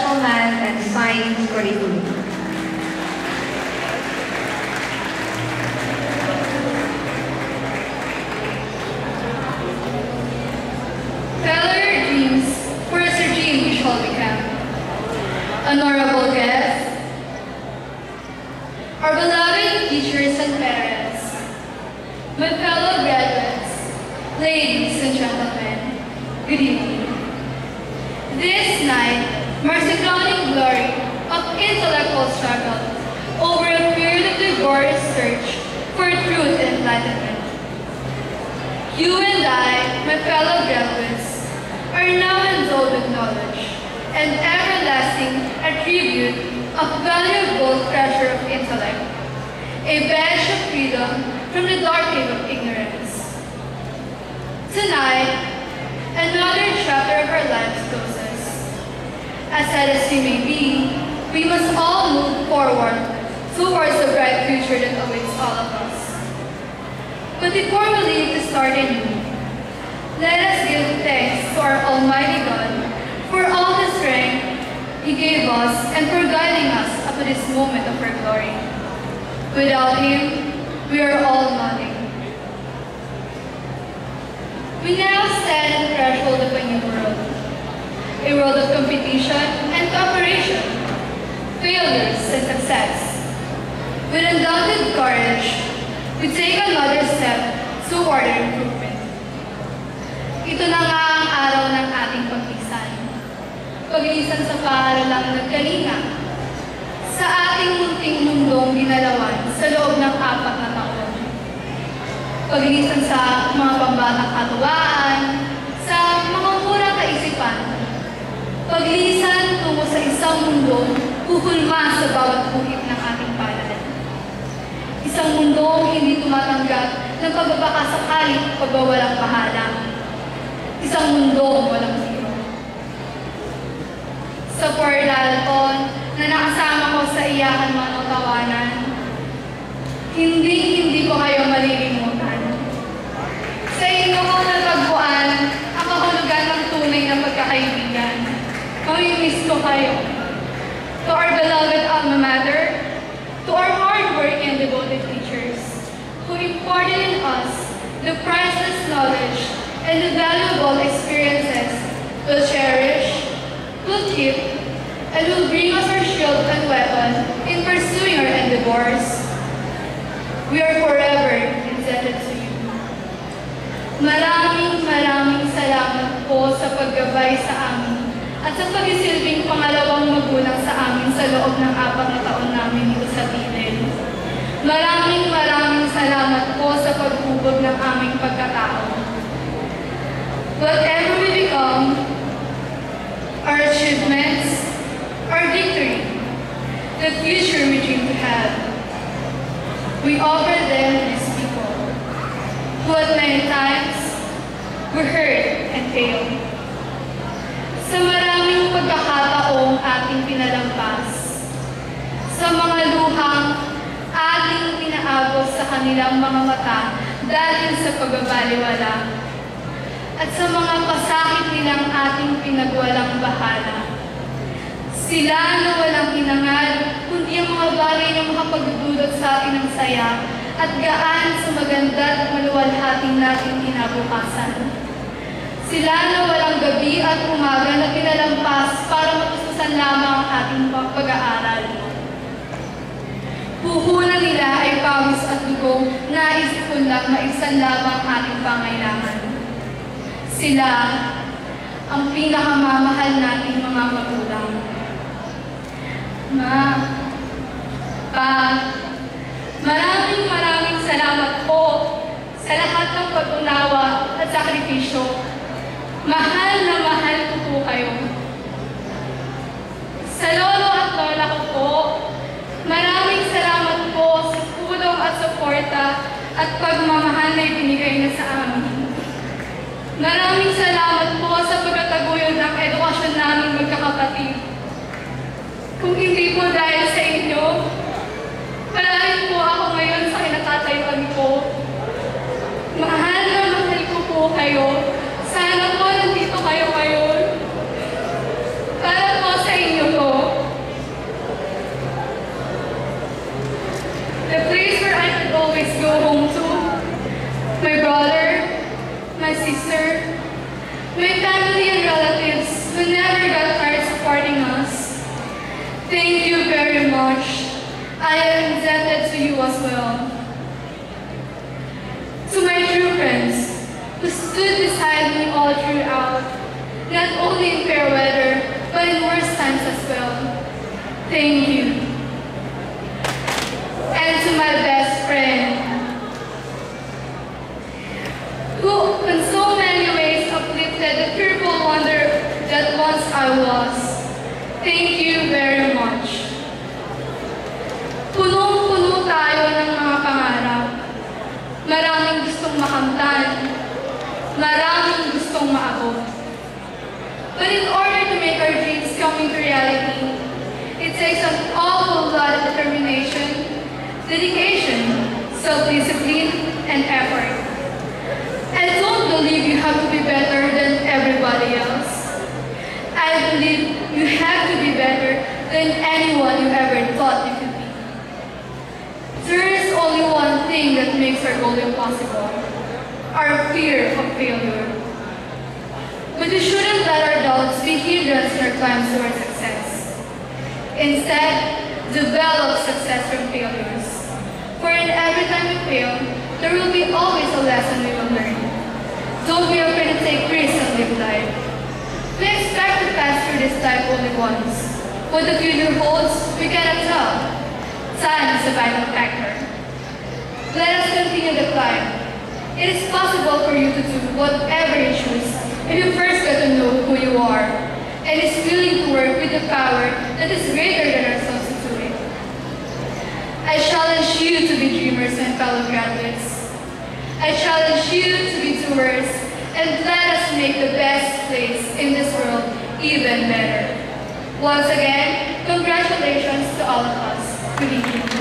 National Math and Science Curriculum. Tell your dreams, for as your dream you shall become. Honorable guests, our beloved teachers and parents, my fellow graduates, ladies and gentlemen, good evening. This night marks the crowning glory of intellectual struggle over a period of laborious search for truth and enlightenment. You and I, my fellow graduates, are now endowed with knowledge and everlasting attribute of valuable treasure of intellect, a bench of freedom from the dark cave of ignorance. Tonight, another chapter of our lives closes. As sad as we may be, we must all move forward towards the bright future that awaits all of us. But before we leave to start anew, let us give thanks to our Almighty God for all the strength He gave us and for guiding us up to this moment of our glory. Without Him, we are all nothing. We now stand at the threshold of a new world of competition and cooperation, failures and success. With undoubted courage, we take another step toward improvement. Ito na nga ang araw ng ating paglisan. Paglisan sa paaralang nagkalinga, sa ating munting mundong ginalawan sa loob ng 4 na taon. Paglisan sa mga pambatang katuwaan, sa mga murang kaisipan. Paglisan tungo sa isang mundong huhulma sa bawat guhit ng ating palad. Isang mundong hindi tumatanggap ng pagbabakasakali pagbawalang bahala. Isang mundong walang zero. Sa portalon na nakasama ko sa iyakan man o tawanan, hindi ko kayo malilimutan. Sa inyo ko natagpuan ang kahulugan ng tunay na pagkakaibigan. Mamimiss ko kayo. To our beloved alma mater, to our hard-working and devoted teachers, who imparted in us the priceless knowledge and the valuable experiences we'll cherish, will keep, and will bring us our shield and weapon in pursuing our endeavors. We are forever indebted to you. Maraming salamat po sa paggabay sa amin at sa pagsisilbing pangalawang magulang sa amin sa loob ng 4 na taon namin dito sa Pilil. Maraming salamat po sa paghubog ng aming pagkatao. Whatever we become, our achievements, our victory, the future we dream to have, we offer them to these people who at many times were hurt and failed. Sa maraming pagkakataong ating pinalampas, sa mga luhang ating pinaabot sa kanilang mga mata dahil sa pagbabaliwala, at sa mga pasakit nilang ating pinagwalang bahala. Sila na walang hinangad, kundi ang mga bagay na makapagdudulot sa atin ng saya at gaan sa maganda at maluwalhating nating kinabukasan. Sila na walang gabi at umaga na pinalampas para matustusan lamang ang ating pag-aaral. Puhunan nila ay pawis at dugong nais lang maisan lamang ating pangailangan. Sila ang pinakamamahal nating mga magulang. Ma, Pa, maraming salamat po sa lahat ng pag-unawa at sakripisyo. Mahal na mahal ko po kayo. Sa lolo at lola ko po, maraming salamat po sa tulong at suporta at pagmamahal na ibinigay niya sa amin. Maraming salamat po sa pagkataguyod ng edukasyon namin magkakapatid. Kung hindi po dahil sa inyo, wala rin po ako ngayon sa kinatatayuan ko. Mahal na mahal ko po kayo. Sana po nandito kayo ngayon. Para po sa inyo po. much. I am indebted to you as well. To my true friends, who stood beside me all throughout, not only in fair weather, but in worse times as well. Thank you. And to my best friend, who in so many ways uplifted the fearful wonder that once I was. Thank you very much. Punong-puno tayo ng mga pangarap. Maraming gustong makamtan. Maraming gustong maabot. But in order to make our dreams come into reality, it takes an awful lot of determination, dedication, self-discipline, and effort. I don't believe you have to be better than everybody else. I believe you have to be better than anyone you ever thought you could be. There is only one thing that makes our goal impossible: our fear of failure. But we shouldn't let our doubts be hindrance in our climb towards success. Instead, develop success from failures. For in every time we fail, there will be always a lesson we will learn. Don't be afraid to take risks and live life. We expect to pass through this life only once. What the future holds, we cannot tell. Time is a vital factor. Let us continue the climb. It is possible for you to do whatever you choose if you first get to know who you are and is willing to work with the power that is greater than ourselves to do it. I challenge you to be dreamers, my fellow graduates. I challenge you to be doers, and let us make the best place in this world even better. Once again, congratulations to all of us. Good evening.